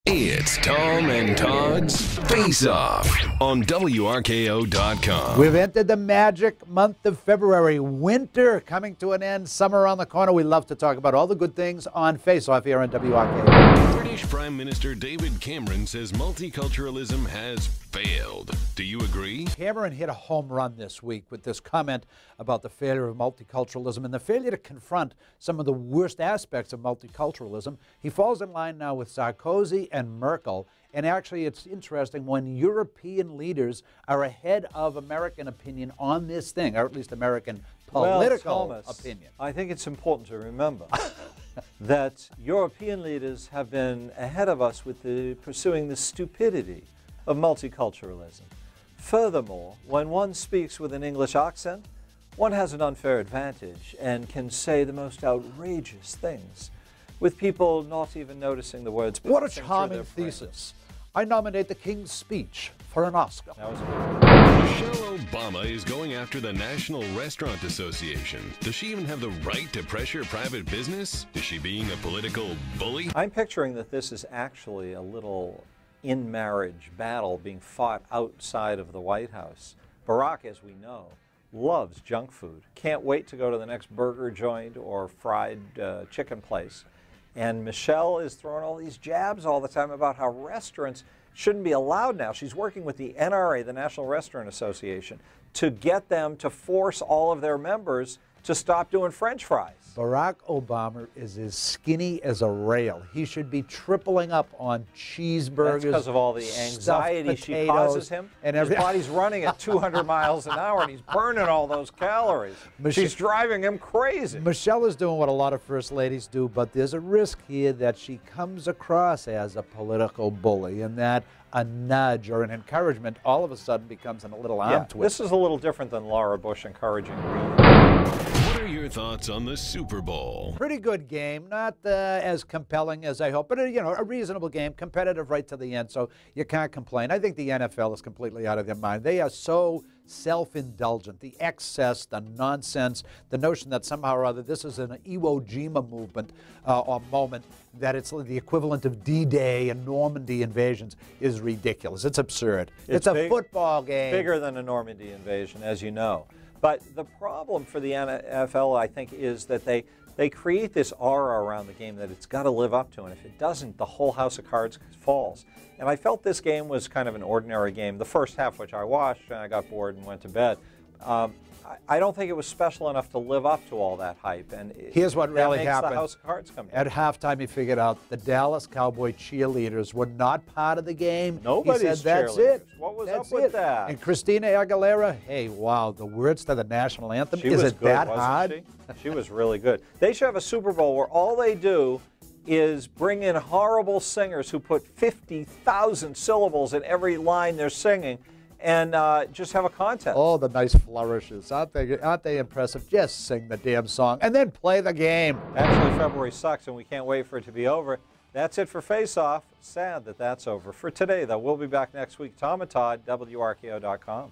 It's Tom and Todd's Face Off on WRKO.com. We've entered the magic month of February. Winter coming to an end, summer around the corner. We love to talk about all the good things on Face Off here on WRKO. British Prime Minister David Cameron says multiculturalism has failed. Do you agree? Cameron hit a home run this week with this comment about the failure of multiculturalism and the failure to confront some of the worst aspects of multiculturalism. He falls in line now with Sarkozy and Merkel. And actually, it's interesting when European leaders are ahead of American opinion on this thing, or at least American political opinion. I think it's important to remember that European leaders have been ahead of us with pursuing the stupidity of multiculturalism. Furthermore, when one speaks with an English accent, one has an unfair advantage and can say the most outrageous things, with people not even noticing the words. What a charming thesis. I nominate the King's Speech for an Oscar. Michelle Obama is going after the National Restaurant Association. Does she even have the right to pressure private business? Is she being a political bully? I'm picturing that this is actually a little in-marriage battle being fought outside of the White House. Barack, as we know, loves junk food. Can't wait to go to the next burger joint or fried chicken place. And Michelle is throwing all these jabs all the time about how restaurants shouldn't be allowed now. She's working with the NRA, the National Restaurant Association, to get them to force all of their members to stop doing French fries. Barack Obama is as skinny as a rail. He should be tripling up on cheeseburgers. That's because of all the anxiety she causes him. And his body's running at 200 miles an hour, and he's burning all those calories. She's driving him crazy. Michelle is doing what a lot of first ladies do, but there's a risk here that she comes across as a political bully, and that a nudge or an encouragement all of a sudden becomes a little arm twist. This is a little different than Laura Bush encouraging reading. What are your thoughts on the Super Bowl? Pretty good game, not as compelling as I hope, but a reasonable game, competitive right to the end, so you can't complain. I think the NFL is completely out of their mind. They are so self-indulgent, the excess, the nonsense, the notion that somehow or other this is an Iwo Jima movement or moment, that it's the equivalent of D-Day and Normandy invasions is ridiculous. It's absurd. It's a football game. Bigger than a Normandy invasion, as you know. But the problem for the NFL, I think, is that they create this aura around the game that it's got to live up to, and if it doesn't, the whole house of cards falls. And I felt this game was kind of an ordinary game. The first half, which I watched, and I got bored and went to bed. I don't think it was special enough to live up to all that hype. And here's what really happened. The house of cards come down. At halftime, he figured out the Dallas Cowboy cheerleaders were not part of the game. Nobody's He said, that's it. What was up with that? And Christina Aguilera, hey, wow, the words to the national anthem, is it that hard? She was really good. They should have a Super Bowl where all they do is bring in horrible singers who put 50,000 syllables in every line they're singing, and just have a contest. Oh, the nice flourishes. Aren't they impressive? Just sing the damn song and then play the game. Actually, February sucks, and we can't wait for it to be over. That's it for Face Off. Sad that that's over. For today, though, we'll be back next week. Tom and Todd, WRKO.com.